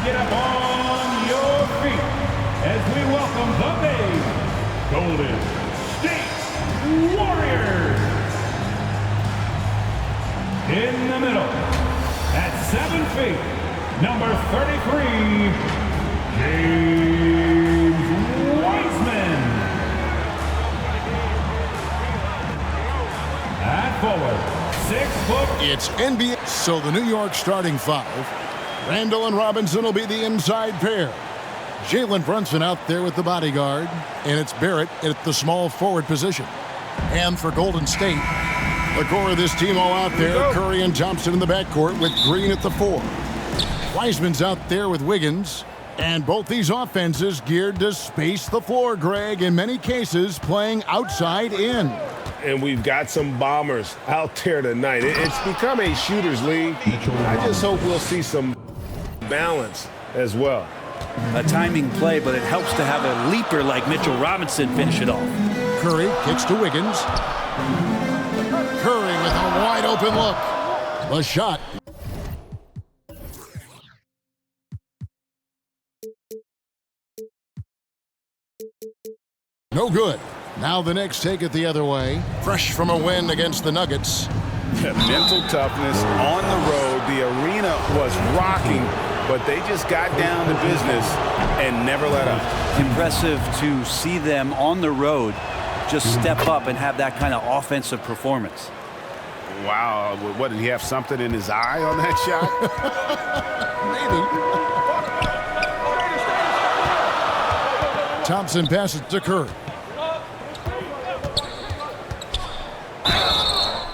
get up on your feet as we welcome the Bay Golden State Warriors. In the middle, at 7 feet, number 33, James Wiseman. At forward, 6 foot. It's NBA. So the New York starting 5. Randall and Robinson will be the inside pair. Jalen Brunson out there with the bodyguard. And it's Barrett at the small forward position. And for Golden State, the core of this team all out there. Curry and Thompson in the backcourt with Green at the 4. Wiseman's out there with Wiggins. And both these offenses geared to space the floor, Greg, in many cases playing outside in. And we've got some bombers out there tonight. It's become a shooter's league. I just hope we'll see some balance as well. A timing play, but it helps to have a leaper like Mitchell Robinson finish it off. Curry kicks to Wiggins. Curry with a wide open look. The shot. No good. Now the Knicks take it the other way. Fresh from a win against the Nuggets. Mental toughness on the road. The arena was rocking, but they just got down to business and never let up. Impressive to see them on the road just step up and have that kind of offensive performance. Wow. What, did he have something in his eye on that shot? Maybe. Thompson passes to Curry.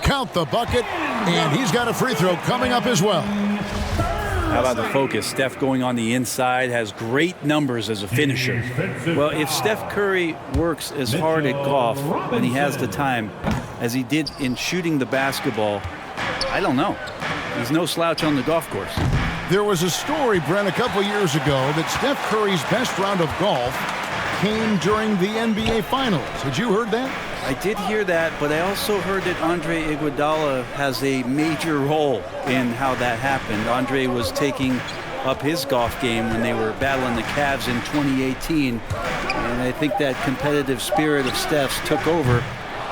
Count the bucket, and he's got a free throw coming up as well. How about the focus? Steph going on the inside has great numbers as a finisher. Well, if Steph Curry works as hard at golf when he has the time as he did in shooting the basketball, I don't know. He's no slouch on the golf course. There was a story, Brent, a couple years ago that Steph Curry's best round of golf came during the NBA Finals. Had you heard that? I did hear that, but I also heard that Andre Iguodala has a major role in how that happened. Andre was taking up his golf game when they were battling the Cavs in 2018, and I think that competitive spirit of Steph's took over.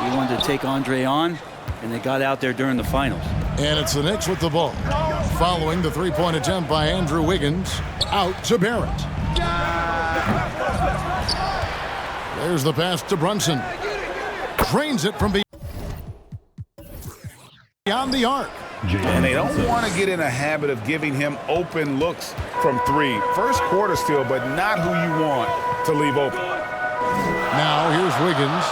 He wanted to take Andre on, and they got out there during the finals. And it's the Knicks with the ball. Following the three-point attempt by Andrew Wiggins, out to Barrett. There's the pass to Brunson. Drains it from beyond the arc. And they don't want to get in a habit of giving him open looks from 3. First quarter still, but not who you want to leave open. Now here's Wiggins.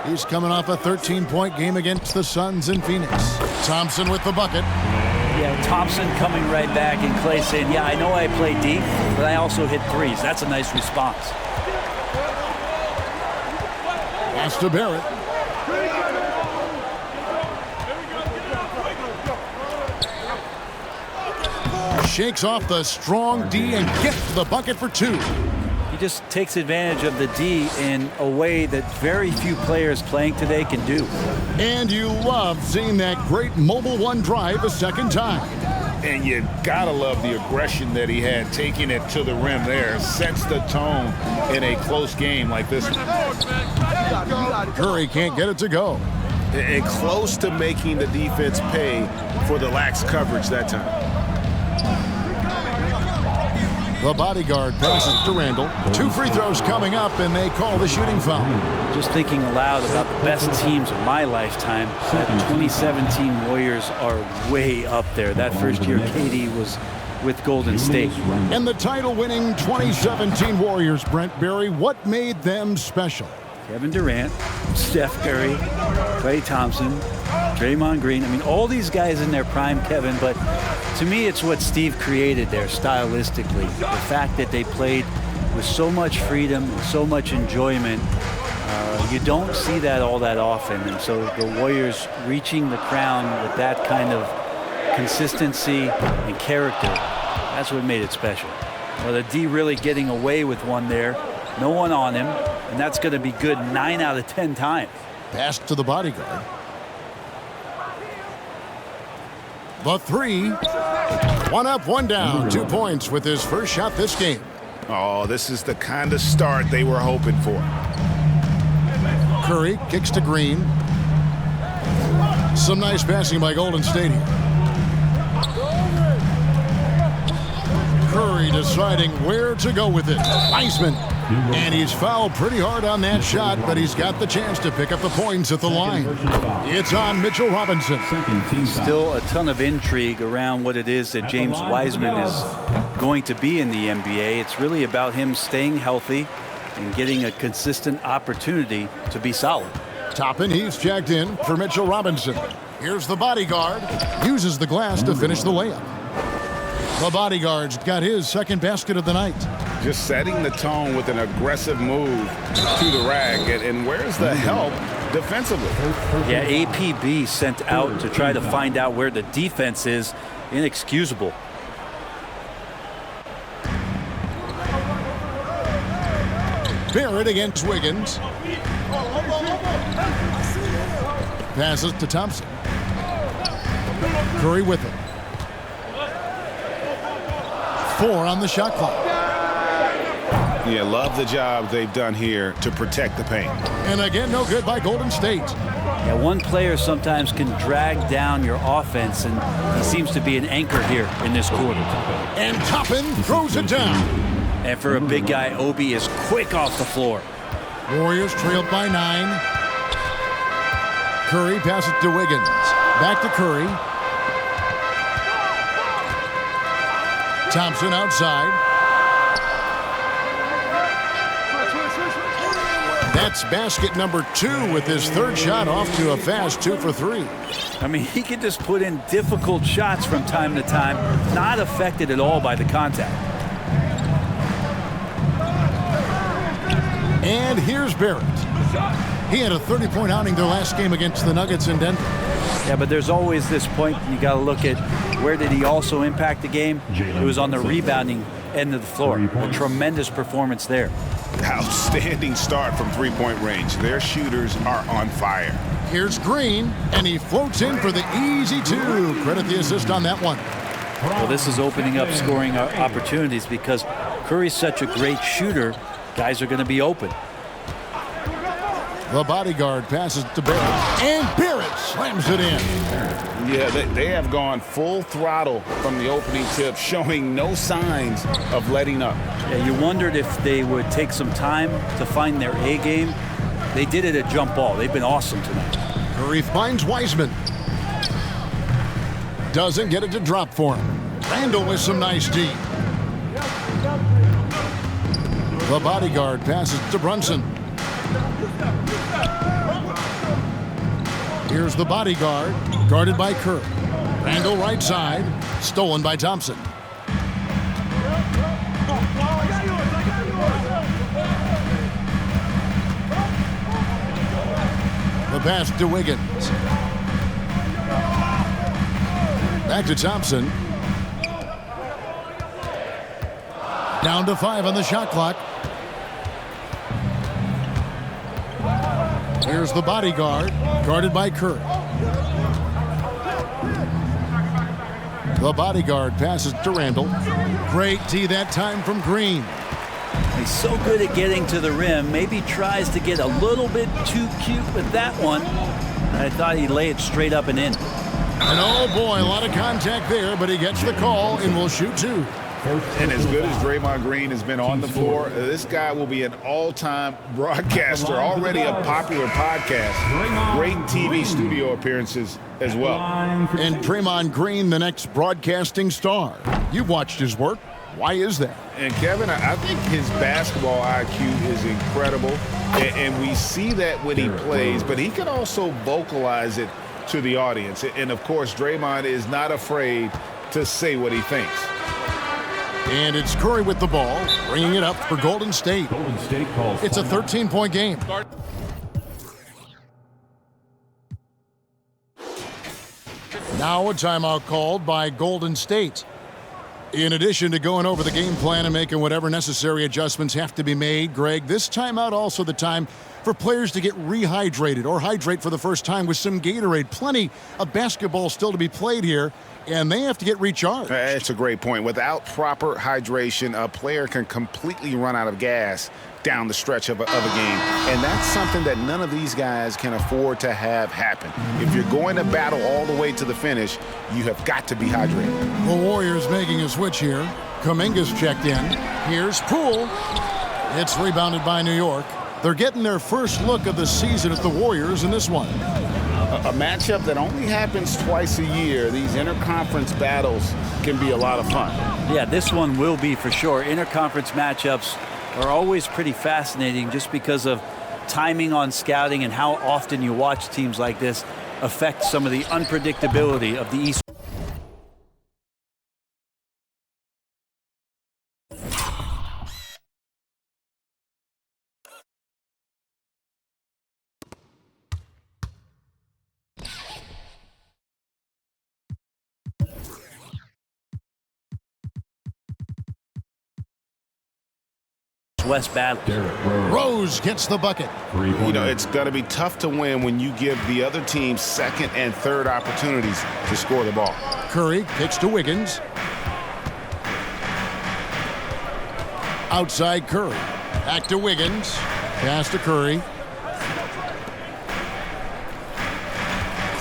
He's coming off a 13-point game against the Suns in Phoenix. Thompson with the bucket. Yeah, Thompson coming right back, and Clay saying, yeah, I know I play deep, but I also hit threes. That's a nice response. Pass to Barrett. Shakes off the strong D and gets the bucket for 2. He just takes advantage of the D in a way that very few players playing today can do. And you love seeing that great mobile one drive a second time. And you gotta love the aggression that he had, taking it to the rim there. Sets the tone in a close game like this one. Curry can't get it to go. And close to making the defense pay for the lax coverage that time. The bodyguard passes to Randall. 2 free throws coming up, and they call the shooting foul. Just thinking aloud about the best teams of my lifetime, that 2017 Warriors are way up there. That first year, KD was with Golden State. And the title-winning 2017 Warriors, Brent Barry, what made them special? Kevin Durant, Steph Curry, Klay Thompson, Draymond Green. I mean, all these guys in their prime, Kevin, but to me, it's what Steve created there stylistically. The fact that they played with so much freedom and so much enjoyment. You don't see that all that often. And so the Warriors reaching the crown with that kind of consistency and character, that's what made it special. Well, the D really getting away with one there. No one on him. And that's going to be good 9 out of 10 times. Pass to the bodyguard. The 3. One up, one down, 2 points with his first shot this game. Oh, this is the kind of start they were hoping for. Curry kicks to Green. Some nice passing by Golden State here. Curry deciding where to go with it. Wiseman. And he's fouled pretty hard on that shot, but he's got the chance to pick up the points at the line. It's on Mitchell Robinson. Still a ton of intrigue around what it is that James Wiseman is going to be in the NBA. It's really about him staying healthy and getting a consistent opportunity to be solid. Toppin, he's checked in for Mitchell Robinson. Here's the bodyguard. Uses the glass to finish the layup. The bodyguard's got his second basket of the night. Just setting the tone with an aggressive move to the rack. And where's the help defensively? Yeah, APB sent out to try to find out where the defense is. Inexcusable. Barrett against Wiggins. Passes to Thompson. Curry with it. 4 on the shot clock. Yeah, love the job they've done here to protect the paint. And again, no good by Golden State. Yeah, one player sometimes can drag down your offense, and he seems to be an anchor here in this quarter. And Toppin throws it down. And for a big guy, Obi is quick off the floor. Warriors trailed by 9. Curry passes to Wiggins. Back to Curry. Thompson outside. That's basket number 2 with his third shot off to a fast 2 for 3. I mean, he can just put in difficult shots from time to time, not affected at all by the contact. And here's Barrett. He had a 30-point outing their last game against the Nuggets in Denver. Yeah, but there's always this point you got to look at where did he also impact the game. It was on the rebounding end of the floor. A tremendous performance there. Outstanding start from three-point range. Their shooters are on fire. Here's Green, and he floats in for the easy 2. Credit the assist on that one. Well, this is opening up scoring opportunities because Curry's such a great shooter. Guys are going to be open. The bodyguard passes to Barrett, and Barrett slams it in. Yeah, they have gone full throttle from the opening tip, showing no signs of letting up. Yeah, you wondered if they would take some time to find their A game. They did it at jump ball. They've been awesome tonight. Curry finds Wiseman. Doesn't get it to drop for him. Randall with some nice D. The bodyguard passes to Brunson. Here's the bodyguard, guarded by Curry. Randall right side, stolen by Thompson. The pass to Wiggins. Back to Thompson. Down to 5 on the shot clock. Here's the bodyguard, guarded by Curry. The bodyguard passes to Randall. Great D that time from Green. He's so good at getting to the rim. Maybe tries to get a little bit too cute with that one. I thought he'd lay it straight up and in. And oh boy, a lot of contact there, but he gets the call and will shoot 2. And as good as Draymond Green has been on the floor, this guy will be an all-time broadcaster, already a popular podcast. Great TV studio appearances as well. And Draymond Green, the next broadcasting star. You've watched his work. Why is that? And Kevin, I think his basketball IQ is incredible, and we see that when he plays, but he can also vocalize it to the audience. And of course, Draymond is not afraid to say what he thinks. And it's Curry with the ball, bringing it up for Golden State. It's a 13-point game. Now a timeout called by Golden State. In addition to going over the game plan and making whatever necessary adjustments have to be made, Greg, this timeout also the time for players to get rehydrated or hydrate for the first time with some Gatorade. Plenty of basketball still to be played here, and they have to get recharged. That's a great point. Without proper hydration, a player can completely run out of gas down the stretch of a game. And that's something that none of these guys can afford to have happen. If you're going to battle all the way to the finish, you have got to be hydrated. The Warriors making a switch here. Kuminga's checked in. Here's Poole. It's rebounded by New York. They're getting their first look of the season at the Warriors in this one. A matchup that only happens twice a year. These interconference battles can be a lot of fun. Yeah, this one will be for sure. Interconference matchups are always pretty fascinating just because of timing on scouting and how often you watch teams like this affect some of the unpredictability of the East. West battle. Rose gets the bucket. You know, it's going to be tough to win when you give the other team second and third opportunities to score the ball. Curry kicks to Wiggins. Outside Curry. Back to Wiggins. Pass to Curry.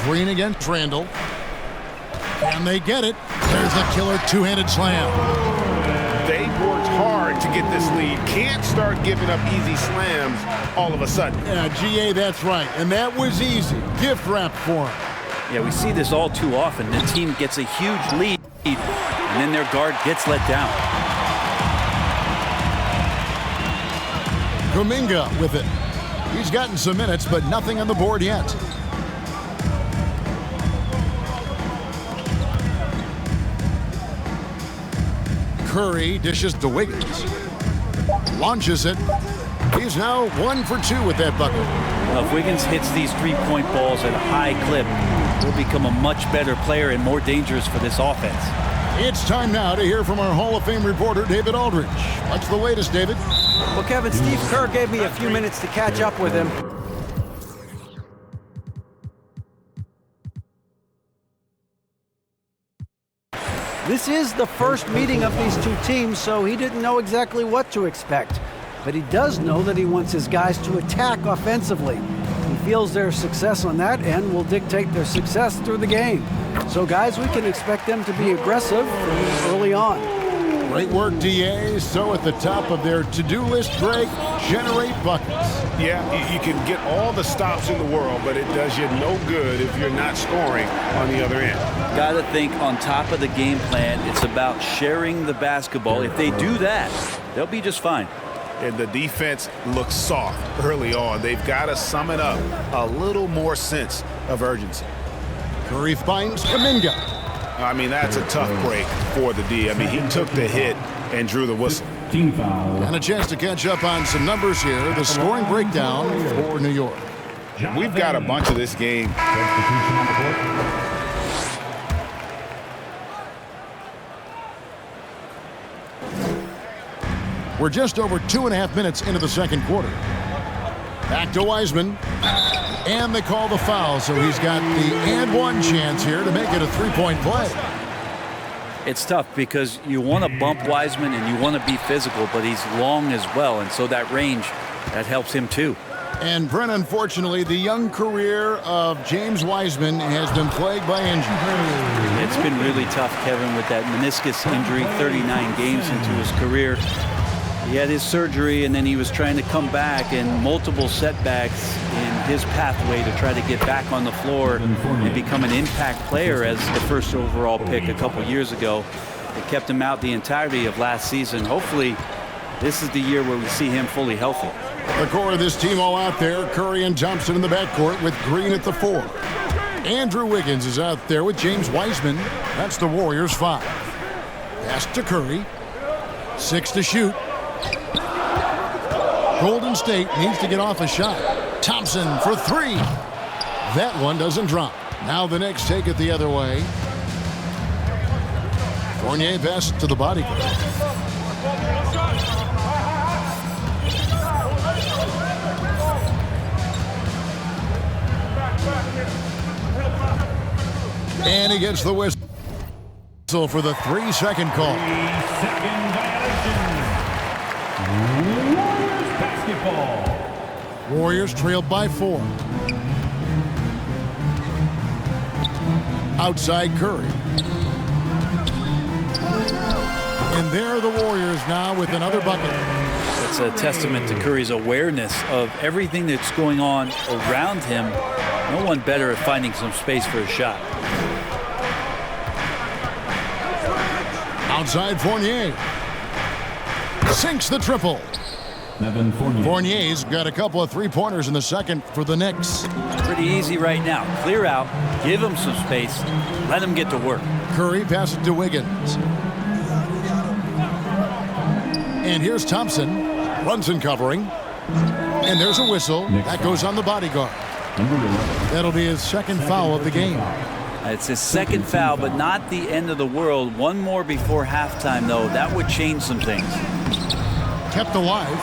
Green against Randall. Can they get it? There's the killer two-handed slam. They worked hard to get this lead. Can't start giving up easy slams all of a sudden. Yeah, GA, that's right. And that was easy. Gift wrap for him. Yeah, we see this all too often. The team gets a huge lead, and then their guard gets let down. Kuminga with it. He's gotten some minutes, but nothing on the board yet. Curry dishes to Wiggins. Launches it. He's now 1 for 2 with that bucket. Well, if Wiggins hits these three-point balls at a high clip, he'll become a much better player and more dangerous for this offense. It's time now to hear from our Hall of Fame reporter, David Aldridge. What's the latest, David? Well, Kevin, Steve Kerr gave me a few minutes to catch up with him. This is the first meeting of these two teams, so he didn't know exactly what to expect. But he does know that he wants his guys to attack offensively. He feels their success on that and will dictate their success through the game. So, guys, we can expect them to be aggressive early on. Great work, DA. So at the top of their to-do list, Greg, generate buckets. Yeah, you can get all the stops in the world, but it does you no good if you're not scoring on the other end. Got to think on top of the game plan, it's about sharing the basketball. If they do that, they'll be just fine. And the defense looks soft early on. They've got to sum it up a little more sense of urgency. Curry finds Kuminga. I mean, that's a tough break for the D. I mean, he took the hit and drew the whistle. Team foul. And a chance to catch up on some numbers here. The scoring breakdown for New York. We've got a bunch of this game. Substitution on the court. We're just over 2.5 minutes into the second quarter. Back to Wiseman. And they call the foul, so he's got the and one chance here to make it a three-point play. It's tough because you want to bump Wiseman and you want to be physical, but he's long as well, and so that range, that helps him too. And Brent, unfortunately, the young career of James Wiseman has been plagued by injury. It's been really tough, Kevin, with that meniscus injury, 39 games into his career. He had his surgery, and then he was trying to come back, and multiple setbacks in his pathway to try to get back on the floor and become an impact player as the first overall pick a couple years ago. It kept him out the entirety of last season. Hopefully, this is the year where we see him fully healthy. The core of this team all out there. Curry and Thompson in the backcourt with Green at the 4. Andrew Wiggins is out there with James Wiseman. That's the Warriors' 5. Pass to Curry. 6 to shoot. Golden State needs to get off a shot. Thompson for 3. That one doesn't drop. Now the Knicks take it the other way. Fournier passes to the bodyguard. he gets the whistle for the 3-second call. 3-second violation. Warriors basketball. Warriors trailed by 4. Outside Curry. And there are the Warriors now with another bucket. It's a testament to Curry's awareness of everything that's going on around him. No one better at finding some space for a shot. Outside Fournier. Sinks the triple. Evan Fournier. Fournier's got a couple of three-pointers in the second for the Knicks. Pretty easy right now. Clear out, give him some space, let him get to work. Curry passes to Wiggins. And here's Thompson. Brunson covering. And there's a whistle. That goes on the bodyguard. That'll be his second foul of the game. It's his second foul, but not the end of the world. One more before halftime, though. That would change some things. Kept alive.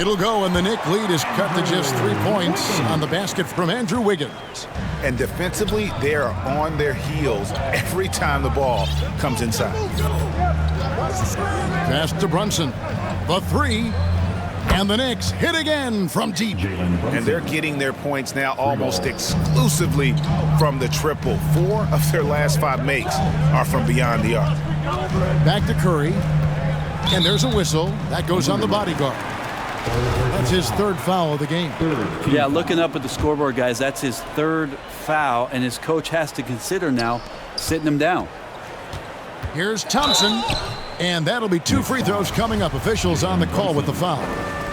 It'll go, and the Knick lead is cut to just 3 points on the basket from Andrew Wiggins. And defensively, they are on their heels every time the ball comes inside. Pass to Brunson. The 3. And the Knicks hit again from deep. And they're getting their points now almost exclusively from the triple. 4 of their last 5 makes are from beyond the arc. Back to Curry. And there's a whistle. That goes on the bodyguard. That's his third foul of the game. Yeah, looking up at the scoreboard, guys, that's his third foul, and his coach has to consider now sitting him down. Here's Thompson. And that'll be 2 free throws coming up. Officials on the call with the foul.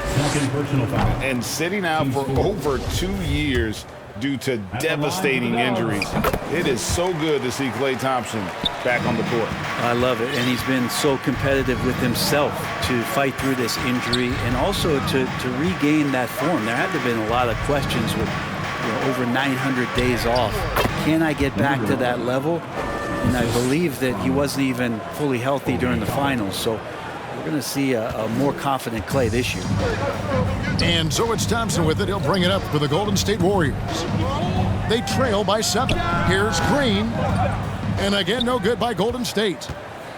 Second personal foul. And sitting out for over 2 years due to devastating injuries. It is so good to see Klay Thompson back on the court. I love it, and he's been so competitive with himself to fight through this injury and also to regain that form. There had to have been a lot of questions with over 900 days off. Can I get back to that level? And I believe that he wasn't even fully healthy during the finals, so we're going to see a more confident Klay this year. And so it's Thompson with it. He'll bring it up for the Golden State Warriors. They trail by 7. Here's Green. And again, no good by Golden State.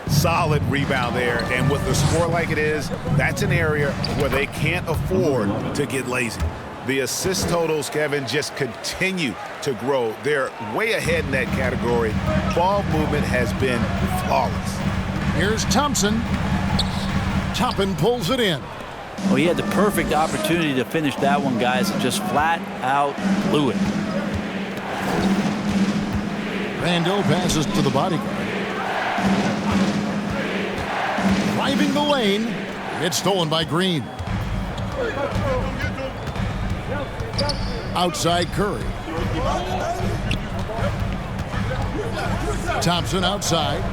Solid rebound there. And with the score like it is, that's an area where they can't afford to get lazy. The assist totals, Kevin, just continue to grow. They're way ahead in that category. Ball movement has been flawless. Here's Thompson. Toppin pulls it in. Well, he had the perfect opportunity to finish that one, guys, and just flat out blew it. Randall passes to the bodyguard. Driving the lane. It's stolen by Green. Outside Curry. Thompson outside.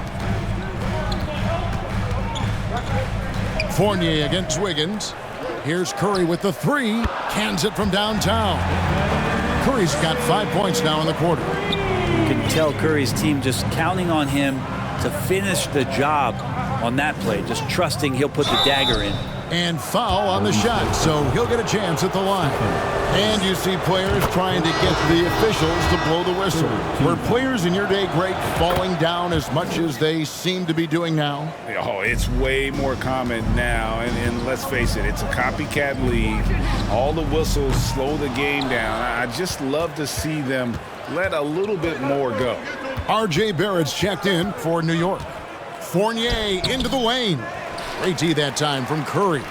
Fournier against Wiggins. Here's Curry with the 3. Cans it from downtown. Curry's got 5 points now in the quarter. You can tell Curry's team just counting on him to finish the job on that play, just trusting he'll put the dagger in. And foul on the shot, so he'll get a chance at the line. And you see players trying to get the officials to blow the whistle. Were players in your day, Greg, falling down as much as they seem to be doing now? Oh, it's way more common now. And let's face it, it's a copycat league. All the whistles slow the game down. I just love to see them let a little bit more go. R.J. Barrett's checked in for New York. Fournier into the lane. Great D that time from Curry.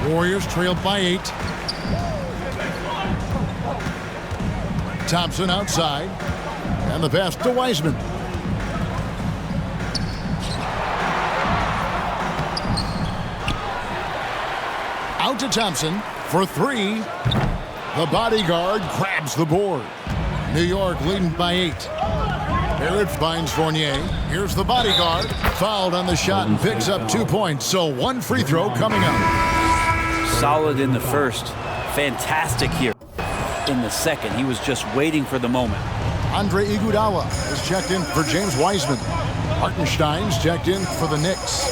Warriors trailed by 8. Thompson outside. And the pass to Wiseman. Out to Thompson for 3. The bodyguard grabs the board. New York leading by 8. Barrett finds Fournier. Here's the bodyguard. Fouled on the shot and picks up 2 points. So 1 free throw coming up. Solid in the first. Fantastic here in the second. He was just waiting for the moment. Andre Iguodala is checked in for James Wiseman. Hartenstein's checked in for the Knicks.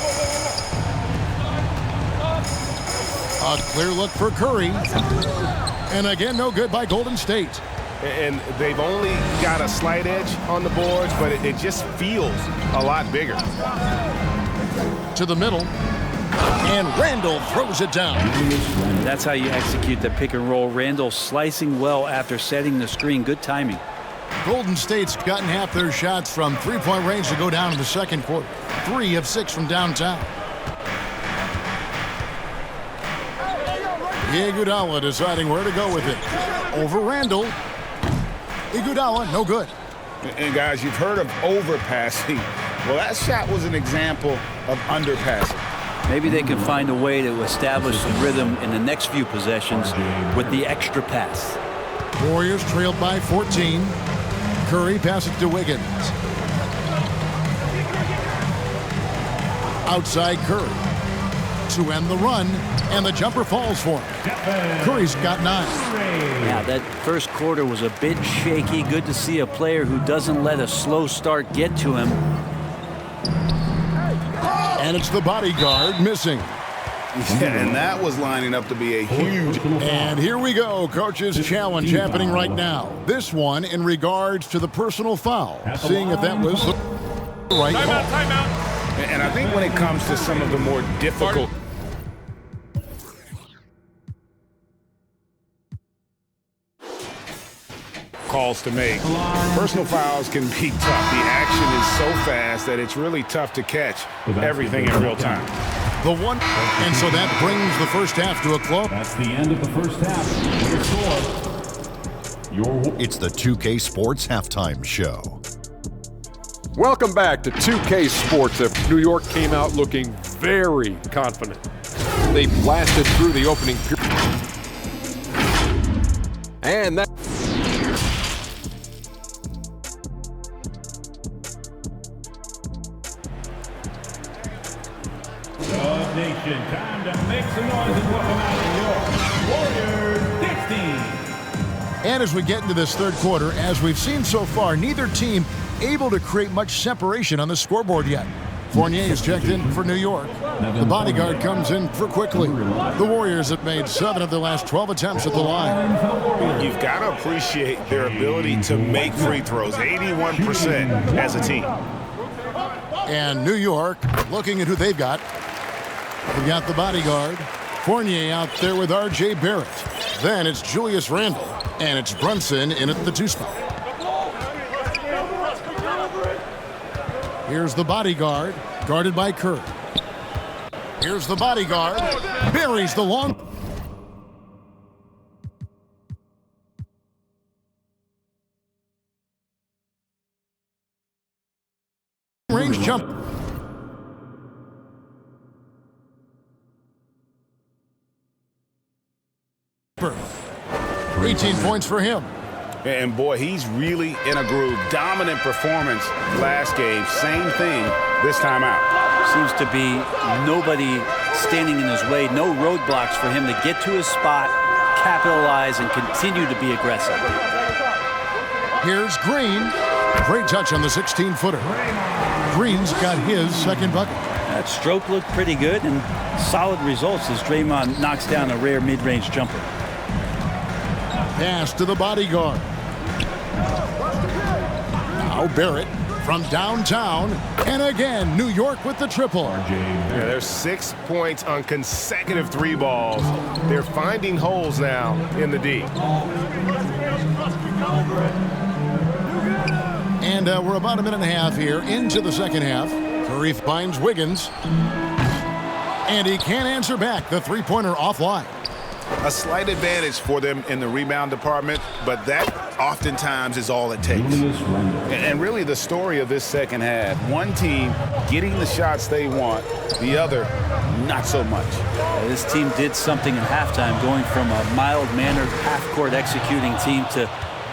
A clear look for Curry. And again, no good by Golden State. And they've only got a slight edge on the boards, but it just feels a lot bigger. To the middle. And Randall throws it down. That's how you execute the pick and roll. Randall slicing well after setting the screen. Good timing. Golden State's gotten half their shots from three-point range to go down in the second quarter. 3 of 6 from downtown. Iguodala deciding where to go with it. Over Randall. Iguodala, no good. And guys, you've heard of overpassing. Well, that shot was an example of underpassing. Maybe they can find a way to establish some rhythm in the next few possessions with the extra pass. Warriors trailed by 14. Curry passes to Wiggins. Outside Curry to end the run, and the jumper falls for him. Curry's got 9. Yeah, that first quarter was a bit shaky. Good to see a player who doesn't let a slow start get to him. And it's the bodyguard missing. Yeah, and that was lining up to be a huge... And here we go, coach's challenge happening right now. This one in regards to the personal foul. Seeing if that was the right call. Timeout. And I think when it comes to some of the more difficult... calls to make. Personal fouls can be tough. The action is so fast that it's really tough to catch everything in real time. The one, and so that brings the first half to a close. That's the end of the first half. Your score. It's the 2K Sports Halftime Show. Welcome back to 2K Sports. New York came out looking very confident. They blasted through the opening period. And that... Nation, time to make some noise and welcome out your Warriors 16. And as we get into this third quarter, as we've seen so far, neither team able to create much separation on the scoreboard yet. Fournier is checked in for New York. The bodyguard comes in for Quickly. The Warriors have made 7 of their last 12 attempts at the line. You've got to appreciate their ability to make free throws, 81% as a team. And New York, looking at who they've got. We've got the bodyguard. Fournier out there with R.J. Barrett. Then it's Julius Randle, and it's Brunson in at the 2 spot. Here's the bodyguard, guarded by Curry. Here's the bodyguard, buries the long... range jump. 18 points for him. And boy, he's really in a groove. Dominant performance last game. Same thing this time out. Seems to be nobody standing in his way. No roadblocks for him to get to his spot, capitalize, and continue to be aggressive. Here's Green. Great touch on the 16-footer. Green's got his second bucket. That stroke looked pretty good, and solid results as Draymond knocks down a rare mid-range jumper. Pass to the bodyguard. Now Barrett from downtown. And again, New York with the triple. Yeah, there's 6 points on consecutive 3 balls. They're finding holes now in the D. And we're about a minute and a half here into the second half. Curry finds Wiggins. And he can't answer back. The three-pointer offline. A slight advantage for them in the rebound department, but that oftentimes is all it takes. And really the story of this second half, one team getting the shots they want, the other not so much. This team did something at halftime, going from a mild-mannered half-court executing team to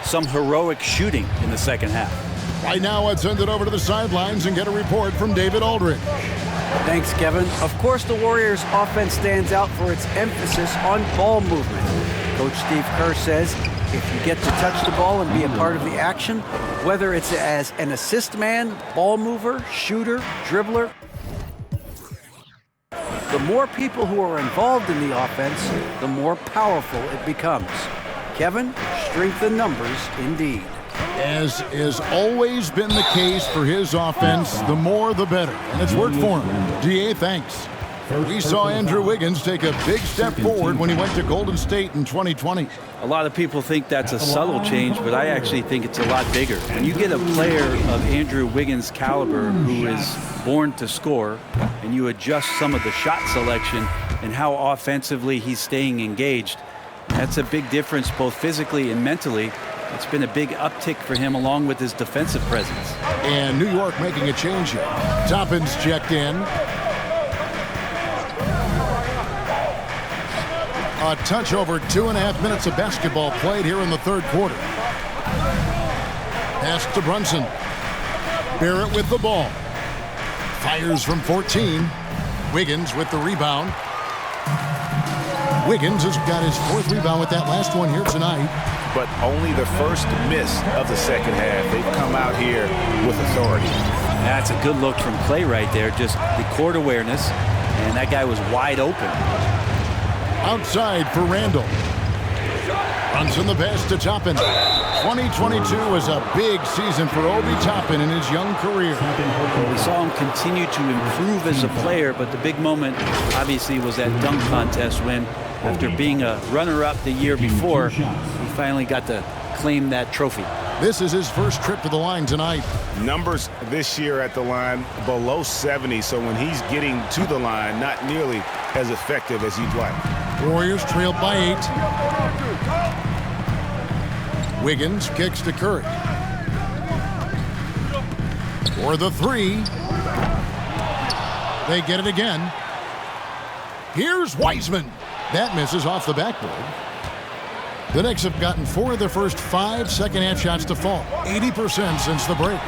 some heroic shooting in the second half. Right now, let's send it over to the sidelines and get a report from David Aldridge. Thanks, Kevin. Of course, the Warriors' offense stands out for its emphasis on ball movement. Coach Steve Kerr says if you get to touch the ball and be a part of the action, whether it's as an assist man, ball mover, shooter, dribbler, the more people who are involved in the offense, the more powerful it becomes. Kevin? Strength in numbers, indeed. As has always been the case for his offense, the more the better. And it's worked for him. DA, thanks. We saw Andrew Wiggins take a big step forward when he went to Golden State in 2020. A lot of people think that's a subtle change, but I actually think it's a lot bigger. When you get a player of Andrew Wiggins' caliber who is born to score, and you adjust some of the shot selection and how offensively he's staying engaged, that's a big difference both physically and mentally. It's been a big uptick for him along with his defensive presence. And New York making a change here. Toppin's checked in. A touch over 2.5 minutes of basketball played here in the third quarter. Pass to Brunson. Barrett with the ball. Fires from 14. Wiggins with the rebound. Wiggins has got his 4th rebound with that last one here tonight. But only the first miss of the second half. They've come out here with authority. That's a good look from Clay right there. Just the court awareness, and that guy was wide open. Outside for Randall. Brunson the pass to Toppin. 2022 was a big season for Obi Toppin in his young career. We saw him continue to improve as a player, but the big moment obviously was that dunk contest when, after being a runner-up the year before, he finally got to claim that trophy. This is his first trip to the line tonight. Numbers this year at the line below 70, so when he's getting to the line, not nearly as effective as you'd like. Warriors trailed by 8. Wiggins kicks to Curry. For the 3. They get it again. Here's Wiseman. That misses off the backboard. The Knicks have gotten 4 of their first 5 second-half shots to fall. 80% since the break.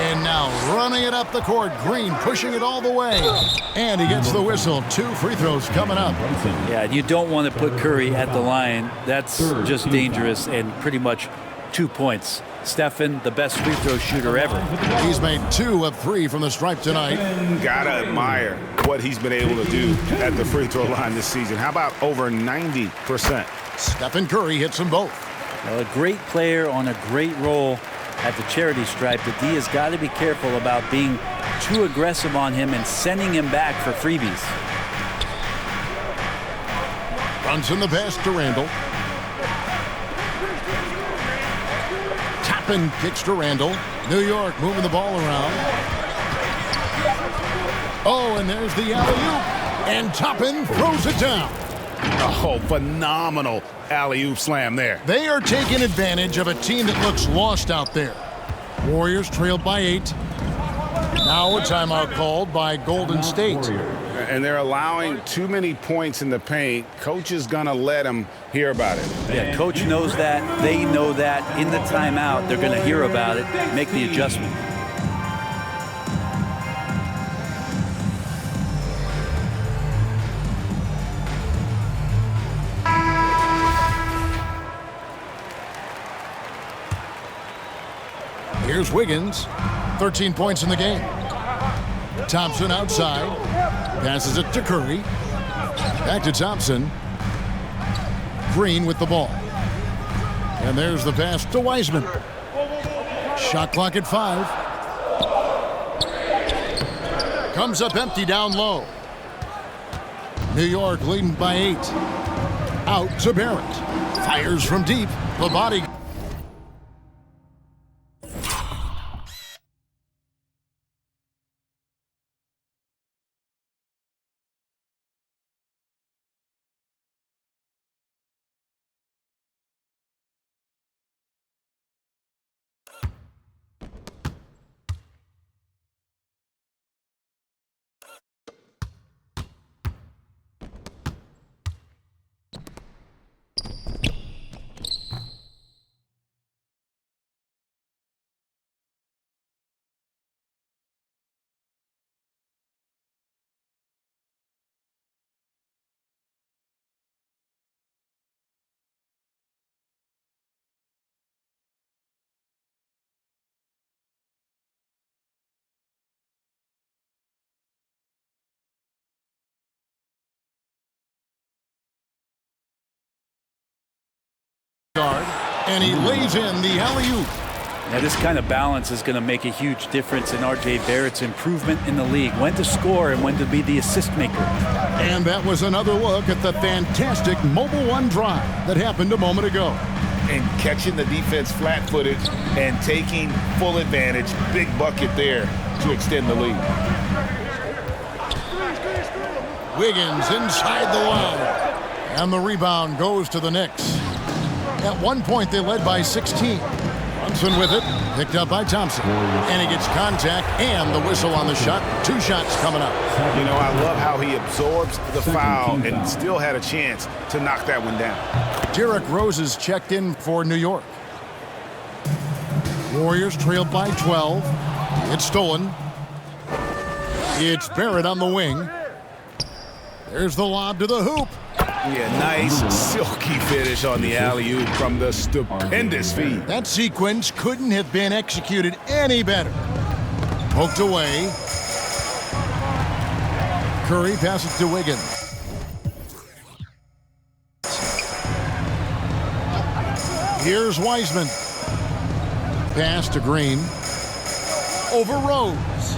And now running it up the court. Green pushing it all the way. And he gets the whistle. 2 free throws coming up. Yeah, you don't want to put Curry at the line. That's just dangerous, and pretty much 2 points. Stephen, the best free throw shooter ever. He's made 2 of 3 from the stripe tonight. Gotta admire what he's been able to do at the free throw line this season. How about over 90%? Stephen Curry hits them both. Well, a great player on a great role at the charity stripe. The D has got to be careful about being too aggressive on him and sending him back for freebies. Brunson the pass to Randall. Toppin kicks to Randall. New York moving the ball around. Oh, and there's the alley-oop. And Toppin throws it down. Oh, phenomenal alley-oop slam there. They are taking advantage of a team that looks lost out there. Warriors trailed by 8. Now a timeout called by Golden State. And they're allowing too many points in the paint. Coach is going to let them hear about it. Yeah, coach knows that. They know that. In the timeout, they're going to hear about it, make the adjustment. Here's Wiggins, 13 points in the game. Thompson outside, passes it to Curry. Back to Thompson. Green with the ball. And there's the pass to Wiseman. Shot clock at 5. Comes up empty down low. New York leading by 8. Out to Barrett. Fires from deep. The body. Guard. And he lays in the alley-oop. Now, this kind of balance is going to make a huge difference in R.J. Barrett's improvement in the league. When to score and when to be the assist maker. And that was another look at the fantastic Mobile One drive that happened a moment ago. And catching the defense flat-footed and taking full advantage. Big bucket there to extend the lead. Wiggins inside the line. And the rebound goes to the Knicks. At one point, they led by 16. Brunson with it, picked up by Thompson. And he gets contact and the whistle on the shot. 2 shots coming up. You know, I love how he absorbs the foul and still had a chance to knock that one down. Derrick Rose is checked in for New York. Warriors trailed by 12. It's stolen. It's Barrett on the wing. There's the lob to the hoop. Yeah, nice silky finish on the alley-oop from the stupendous feed. That sequence couldn't have been executed any better. Poked away. Curry passes to Wiggins. Here's Wiseman. Pass to Green. Over Rose.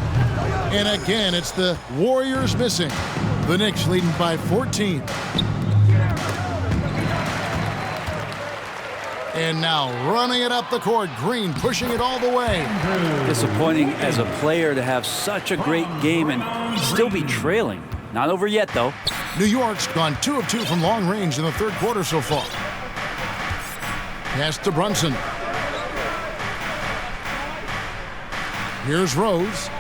And again, it's the Warriors missing. The Knicks leading by 14. And now running it up the court. Green pushing it all the way. Disappointing as a player to have such a great game and still be trailing. Not over yet, though. New York's gone 2 of 2 from long range in the third quarter so far. Pass to Brunson. Here's Rose.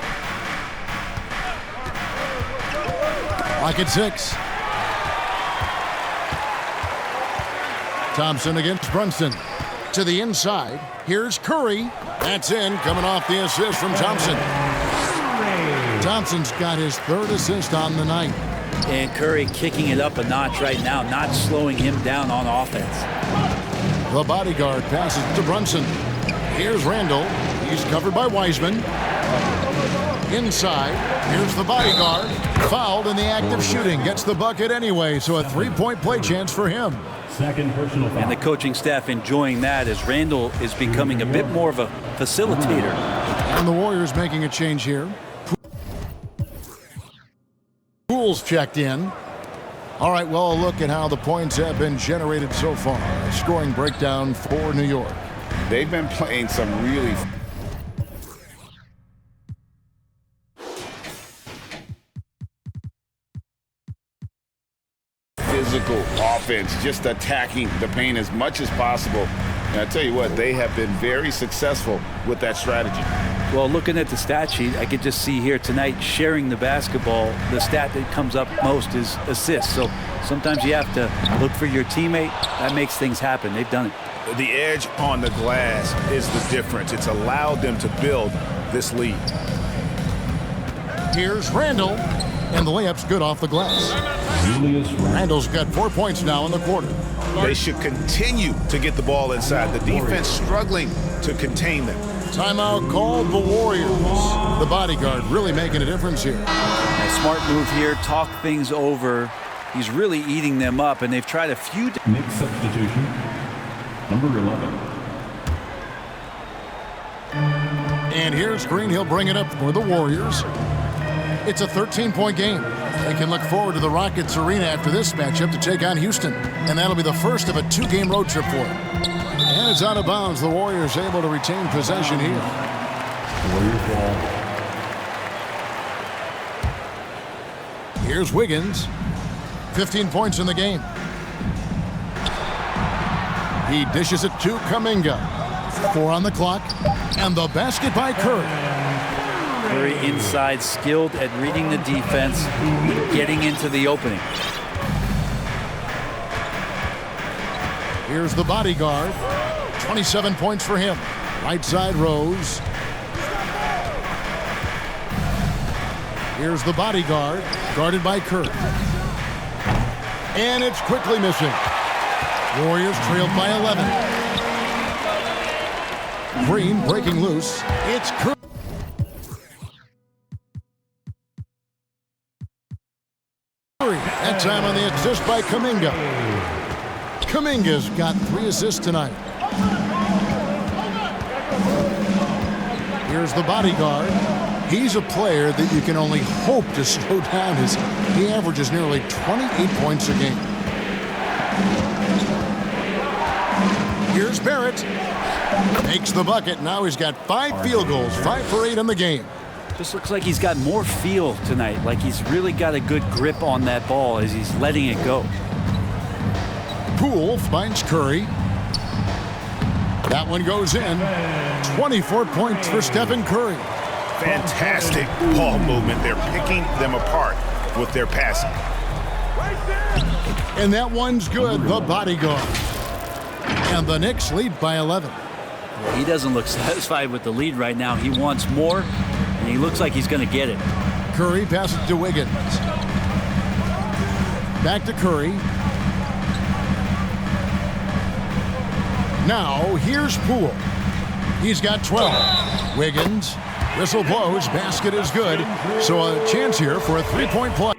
Lock at 6. Thompson against Brunson. To the inside. Here's Curry. That's in, coming off the assist from Thompson. Thompson's got his 3rd assist on the night. And Curry kicking it up a notch right now, not slowing him down on offense. The bodyguard passes to Brunson. Here's Randall. He's covered by Wiseman. Inside. Here's the bodyguard. Fouled in the act of shooting. Gets the bucket anyway, so a 3-point play chance for him. Second personal foul. And the coaching staff enjoying that as Randall is becoming a bit more of a facilitator. And the Warriors making a change here. Poole's checked in. All right, well, a look at how the points have been generated so far. A scoring breakdown for New York. They've been playing some really physical offense, just attacking the paint as much as possible. And I tell you what, they have been very successful with that strategy. Well, looking at the stat sheet, I could just see here tonight sharing the basketball. The stat that comes up most is assists. So sometimes you have to look for your teammate. That makes things happen. They've done it. The edge on the glass is the difference. It's allowed them to build this lead. Here's Randall. And the layup's good off the glass. Randall's got 4 points now in the quarter. They should continue to get the ball inside. The defense struggling to contain them. Timeout called the Warriors. The bodyguard really making a difference here. A smart move here. Talk things over. He's really eating them up, and they've tried a few. Knicks substitution. Number 11. And here's Green. He'll bring it up for the Warriors. It's a 13-point game. They can look forward to the Rockets Arena after this matchup to take on Houston. And that'll be the first of a 2-game road trip for them. And it's out of bounds. The Warriors able to retain possession here. Warriors ball. Here's Wiggins. 15 points in the game. He dishes it to Kuminga. 4 on the clock. And the basket by Curry. Very inside, skilled at reading the defense, getting into the opening. Here's the bodyguard. 27 points for him. Right side Rose. Here's the bodyguard, guarded by Curry. And it's quickly missing. Warriors trailed by 11. Green breaking loose. It's Curry. That time on the assist by Kuminga. Kuminga's got 3 assists tonight. Here's the bodyguard. He's a player that you can only hope to slow down as he averages nearly 28 points a game. Here's Barrett. Makes the bucket. Now he's got 5 field goals, 5 for 8 in the game. Just looks like he's got more feel tonight, like he's really got a good grip on that ball as he's letting it go. Poole finds Curry. That one goes in. 24 points for Stephen Curry. Fantastic ball movement. They're picking them apart with their passing. And that one's good, the bodyguard. And the Knicks lead by 11. He doesn't look satisfied with the lead right now. He wants more, and he looks like he's going to get it. Curry passes to Wiggins. Back to Curry. Now, here's Poole. He's got 12. Wiggins. Whistle blows. Basket is good. So a chance here for a 3-point play.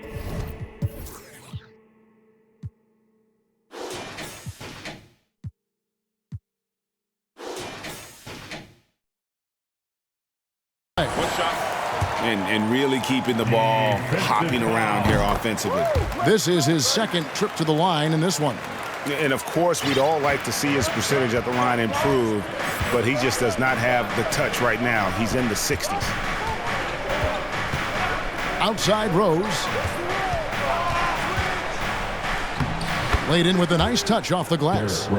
And really keeping the ball hopping around here offensively. This is his second trip to the line in this one. And of course, we'd all like to see his percentage at the line improve, but he just does not have the touch right now. He's in the 60s. Outside Rose. Laid in with a nice touch off the glass.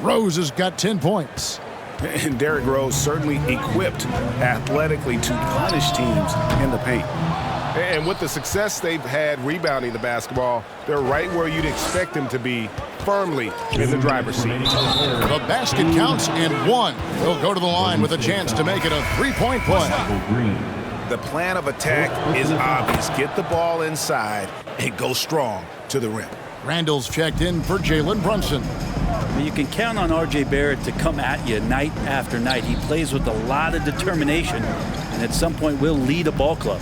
Rose has got 10 points. And Derrick Rose certainly equipped athletically to punish teams in the paint. And with the success they've had rebounding the basketball, they're right where you'd expect them to be, firmly in the driver's seat. The basket counts and 1. He'll go to the line with a chance to make it a 3-point play. The plan of attack is obvious. Get the ball inside and go strong to the rim. Randall's checked in for Jalen Brunson. You can count on R.J. Barrett to come at you night after night. He plays with a lot of determination, and at some point will lead a ball club.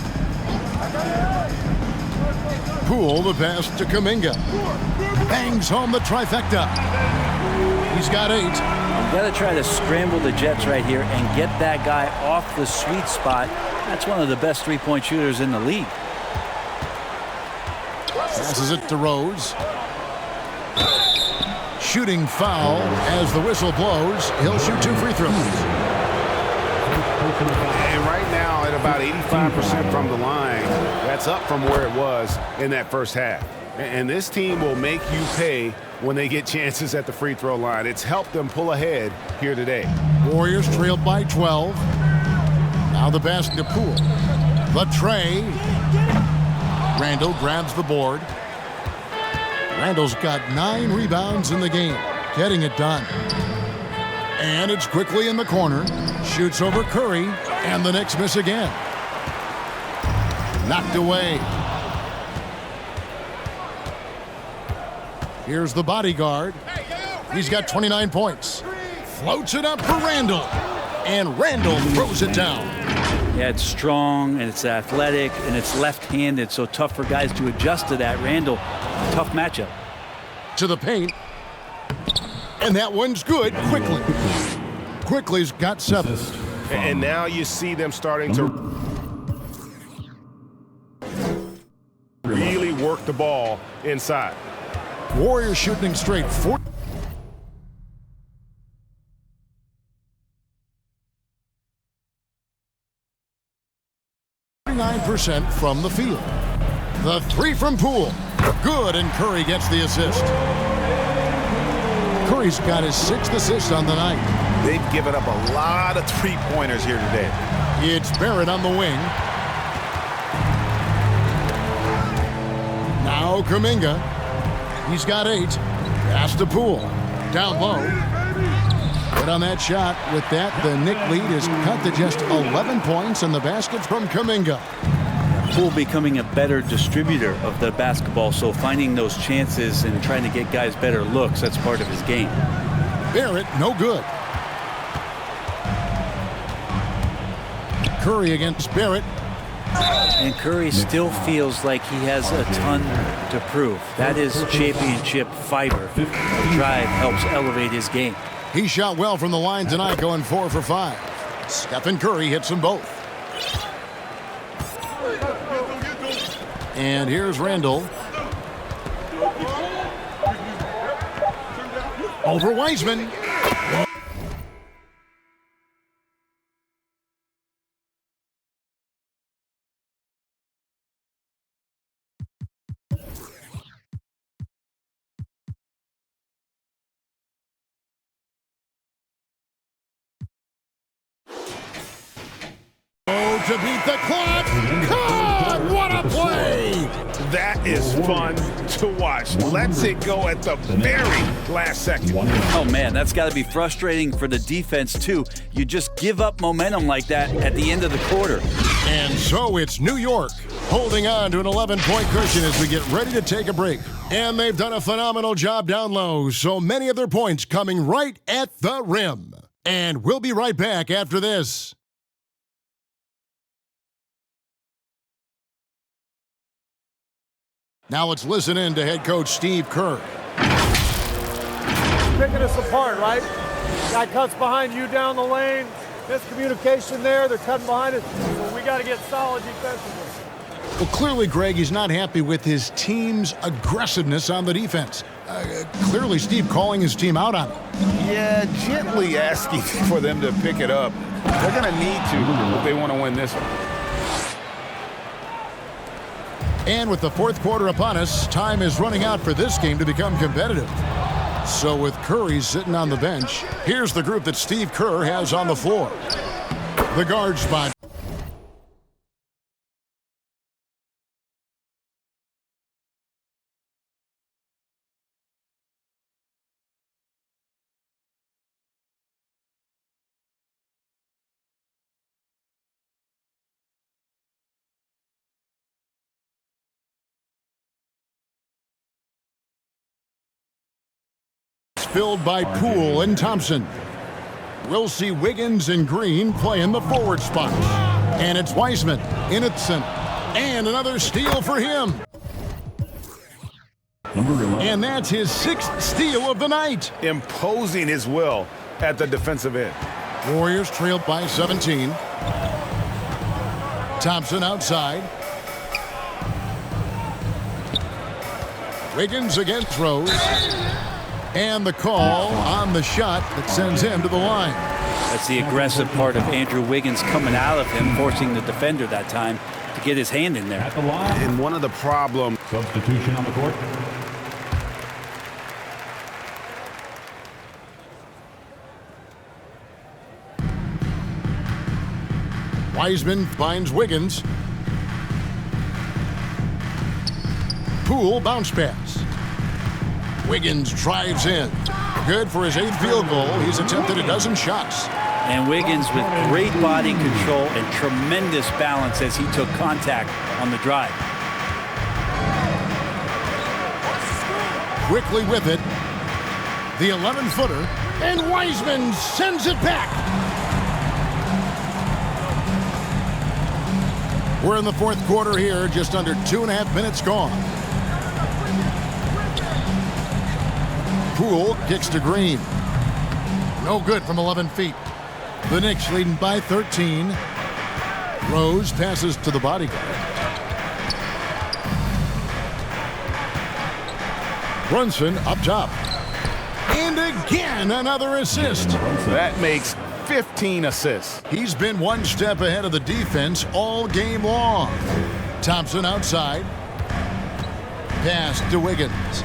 Poole, the pass to Kuminga. Bangs home the trifecta. He's got 8. You've got to try to scramble the Jets right here and get that guy off the sweet spot. That's one of the best 3-point shooters in the league. Passes it to Rose. Shooting foul as the whistle blows. He'll shoot 2 free throws. And right now at about 85% from the line, that's up from where it was in that first half. And this team will make you pay when they get chances at the free throw line. It's helped them pull ahead here today. Warriors trailed by 12. Now the basket to Poole. The tray. Randall grabs the board. Randall's got 9 rebounds in the game, getting it done. And it's quickly in the corner. Shoots over Curry, and the Knicks miss again. Knocked away. Here's the bodyguard. He's got 29 points. Floats it up for Randall. And Randall throws it down. Yeah, it's strong, and it's athletic, and it's left-handed, so tough for guys to adjust to that. Randall, tough matchup. To the paint. And that one's good. Quickly's got 7. And now you see them starting to really work the ball inside. Warriors shooting straight 49% from the field. The 3 from Poole. Good, and Curry gets the assist. Curry's got his 6th assist on the night. They've given up a lot of 3-pointers here today. It's Barrett on the wing. Now Kuminga. He's got 8. Pass to Poole. Down low. Good on that shot. With that, the Knick lead is cut to just 11 points, and the basket from Kuminga. Poole becoming a better distributor of the basketball, so finding those chances and trying to get guys better looks, that's part of his game. Barrett, no good. Curry against Barrett. And Curry still feels like he has a ton to prove. That is championship fiber. The drive helps elevate his game. He shot well from the line tonight, going 4 for 5. Stephen Curry hits them both. And here's Randall. Over Wiseman. Oh, to beat the clock. God, what a play! That is fun to watch. Lets it go at the very last second. Oh, man, that's got to be frustrating for the defense, too. You just give up momentum like that at the end of the quarter. And so it's New York holding on to an 11-point cushion as we get ready to take a break. And they've done a phenomenal job down low, so many of their points coming right at the rim. And we'll be right back after this. Now let's listen in to head coach Steve Kerr. Picking us apart, right? Guy cuts behind you down the lane. Miscommunication there. They're cutting behind us. So we got to get solid defensively. Well, clearly, Greg, he's not happy with his team's aggressiveness on the defense. Clearly, Steve calling his team out on it. Yeah, gently asking for them to pick it up. They're going to need to if they want to win this one. And with the fourth quarter upon us, time is running out for this game to become competitive. So with Curry sitting on the bench, here's the group that Steve Kerr has on the floor. The guard spot. Filled by Poole and Thompson. We'll see Wiggins and Green play in the forward spot. And it's Wiseman, Innocent, and another steal for him. And that's his 6th steal of the night. Imposing his will at the defensive end. Warriors trailed by 17. Thompson outside. Wiggins against Rose. And the call on the shot that sends him to the line. That's the aggressive part of Andrew Wiggins coming out of him, forcing the defender that time to get his hand in there. At the line. And one of the problems. Substitution on the court. Wiseman finds Wiggins. Poole bounce pass. Wiggins drives in. Good for his 8th field goal. He's attempted a dozen shots. And Wiggins with great body control and tremendous balance as he took contact on the drive. Quickly with it. The 11-footer. And Wiseman sends it back. We're in the fourth quarter here. Just under 2.5 minutes gone. Poole kicks to Green. No good from 11 feet. The Knicks leading by 13. Rose passes to the bodyguard. Brunson up top. And again, another assist. That makes 15 assists. He's been one step ahead of the defense all game long. Thompson outside. Pass to Wiggins.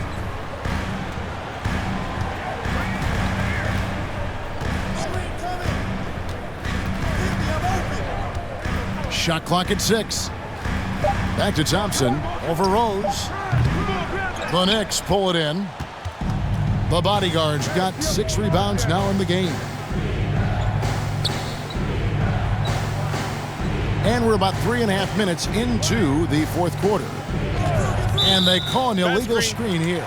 Shot clock at 6. Back to Thompson. Over Rose. The Knicks pull it in. The bodyguards got 6 rebounds now in the game. And we're about 3.5 minutes into the fourth quarter. And they call an illegal screen here.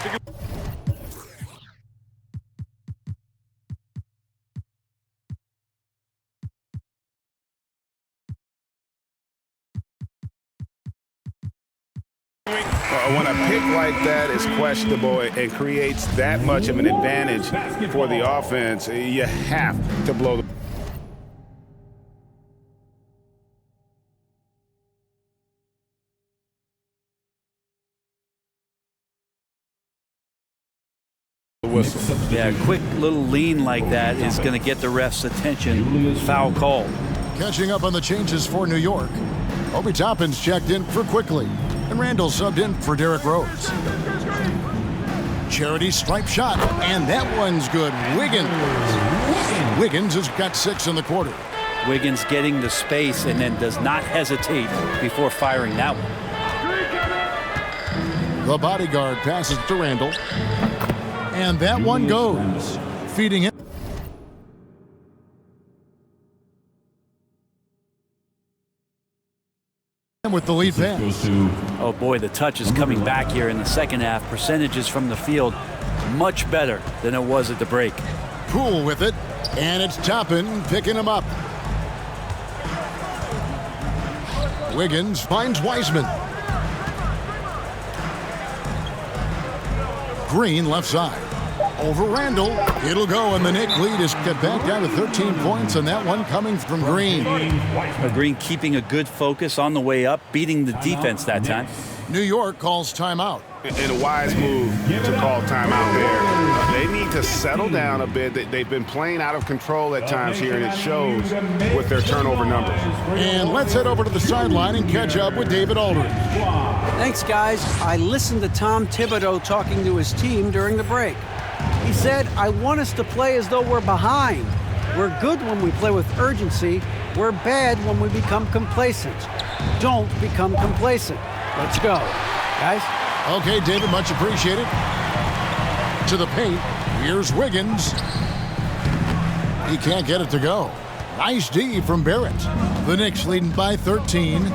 When a pick like that is questionable and creates that much of an advantage for the offense, you have to blow the whistle. Yeah, a quick little lean like that is going to get the ref's attention. Foul call. Catching up on the changes for New York. Obi Toppin's checked in for Quickly, and Randall subbed in for Derrick Rose. Charity stripe shot, and that one's good. Wiggins has got 6 in the quarter. Wiggins getting the space and then does not hesitate before firing that one. The bodyguard passes to Randall, and that one goes. Feeding it. With the lead pass. Oh boy, the touch is coming back here in the second half. Percentages from the field much better than it was at the break. Poole with it, and it's Toppin picking him up. Wiggins finds Wiseman. Green left side. Over Randall. It'll go, and the Knicks lead is cut back down to 13 points, and that one coming from Green. Green keeping a good focus on the way up, beating the defense that time. New York calls timeout. And a wise move to call timeout there. They need to settle down a bit. They've been playing out of control at times here, and it shows with their turnover numbers. And let's head over to the sideline and catch up with David Aldridge. Thanks, guys. I listened to Tom Thibodeau talking to his team during the break. He said, I want us to play as though we're behind. We're good when we play with urgency. We're bad when we become complacent. Don't become complacent. Let's go. Guys? Okay, David, much appreciated. To the paint. Here's Wiggins. He can't get it to go. Nice D from Barrett. The Knicks leading by 13.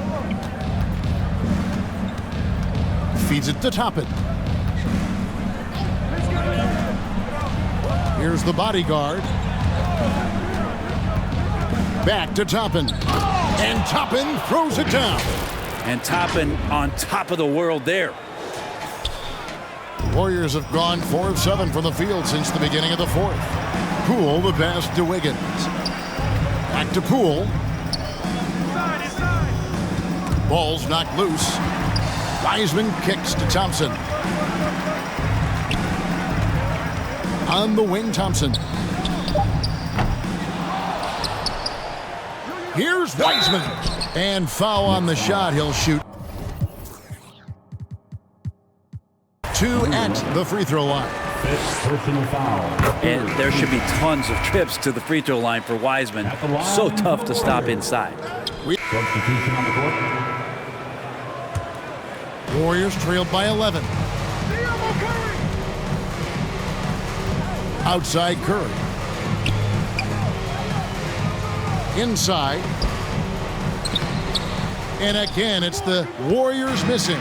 Feeds it to Toppin. Here's the bodyguard. Back to Toppin. And Toppin throws it down. And Toppin on top of the world there. Warriors have gone 4 of 7 from the field since the beginning of the fourth. Poole the pass to Wiggins. Back to Poole. Ball's knocked loose. Wiseman kicks to Thompson. On the wing, Thompson. Here's Wiseman. And foul on the shot. He'll shoot 2 at the free throw line. Personal foul. And there should be tons of trips to the free throw line for Wiseman. So tough to stop inside. Substitution on the court. Warriors trailed by 11. Outside Curry. Inside. And again, it's the Warriors missing.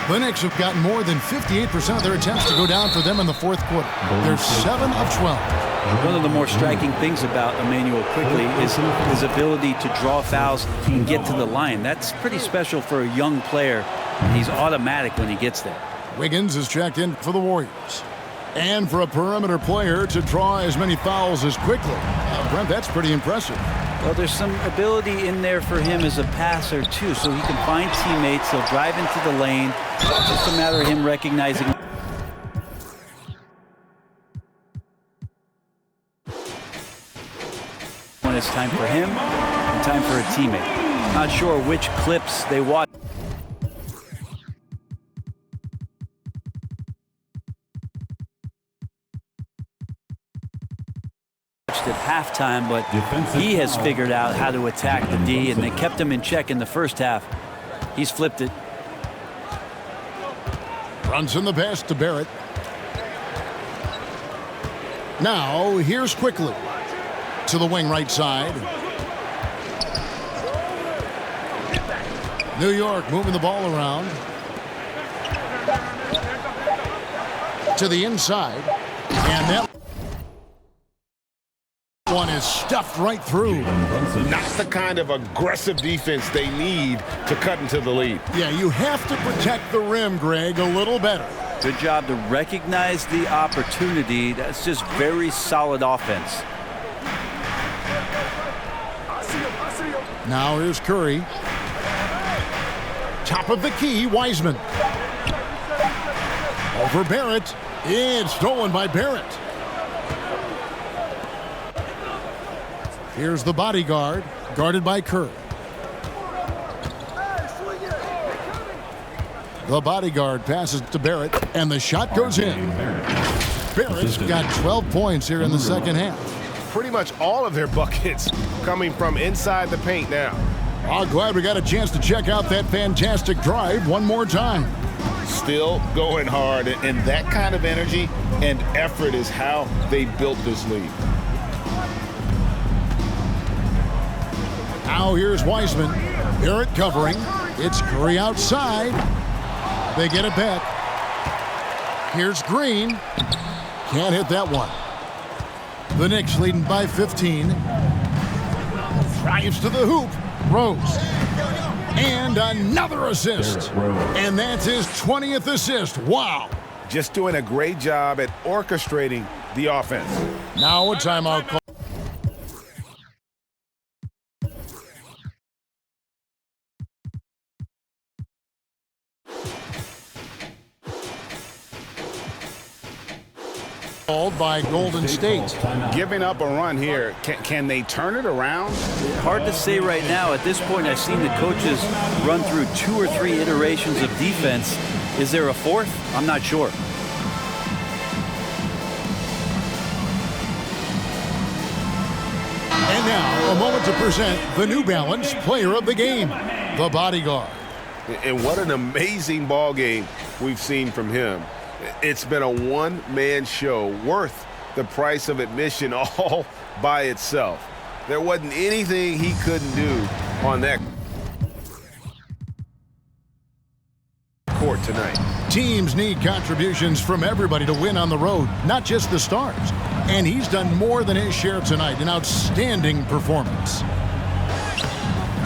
The Knicks have gotten more than 58% of their attempts to go down for them in the fourth quarter. They're 7 of 12. One of the more striking things about Immanuel Quickley is his ability to draw fouls and get to the line. That's pretty special for a young player. He's automatic when he gets there. Wiggins is checked in for the Warriors. And for a perimeter player to draw as many fouls as Quickley. Brent, that's pretty impressive. Well, there's some ability in there for him as a passer, too, so he can find teammates. He'll drive into the lane. It's just a matter of him recognizing. When it's time for him and time for a teammate. Not sure which clips they watch. At halftime, but he has figured out how to attack the D, and they kept him in check in the first half. He's flipped it. Brunson the pass to Barrett. Now here's Quickley to the wing right side. New York moving the ball around to the inside, and that One is stuffed right through. Not the kind of aggressive defense they need to cut into the lead. Yeah, you have to protect the rim, Greg, a little better. Good job to recognize the opportunity. That's just very solid offense. Now here's Curry. Top of the key, Wiseman. Over Barrett. It's stolen by Barrett. Here's the bodyguard, guarded by Curry. The bodyguard passes to Barrett, and the shot goes in. Barrett's got 12 points here in the second half. Pretty much all of their buckets coming from inside the paint now. I'm glad we got a chance to check out that fantastic drive one more time. Still going hard, and that kind of energy and effort is how they built this lead. Now here's Wiseman. Barrett covering. It's Curry outside. They get it back. Here's Green. Can't hit that one. The Knicks leading by 15. Drives to the hoop. Rose. And another assist. And that's his 20th assist. Wow. Just doing a great job at orchestrating the offense. Now a timeout call. Called by Golden State. Giving up a run here. Can they turn it around? Hard to say right now. At this point, I've seen the coaches run through 2 or 3 iterations of defense. Is there a fourth? I'm not sure. And now, a moment to present the New Balance Player of the Game, the bodyguard. And what an amazing ball game we've seen from him. It's been a one-man show worth the price of admission all by itself. There wasn't anything he couldn't do on that court tonight. Teams need contributions from everybody to win on the road, not just the stars. And he's done more than his share tonight, an outstanding performance.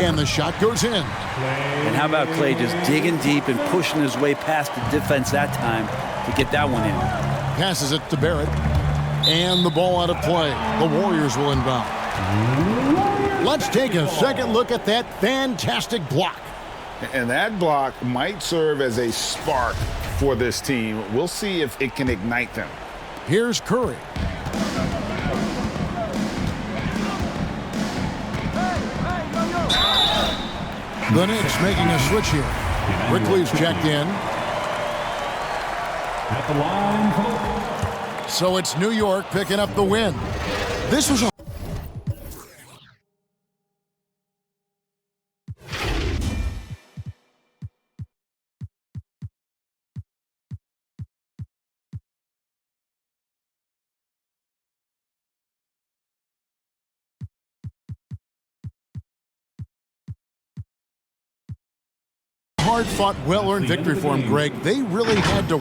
And the shot goes in. And how about Clay just digging deep and pushing his way past the defense that time to get that one in. Passes it to Barrett. And the ball out of play. The Warriors will inbound. Let's take a second look at that fantastic block. And that block might serve as a spark for this team. We'll see if it can ignite them. Here's Curry. The Knicks making a switch here. Quickly's checked in. At the line. So it's New York picking up the win. This was a hard-fought, well-earned victory for him, Greg. They really had to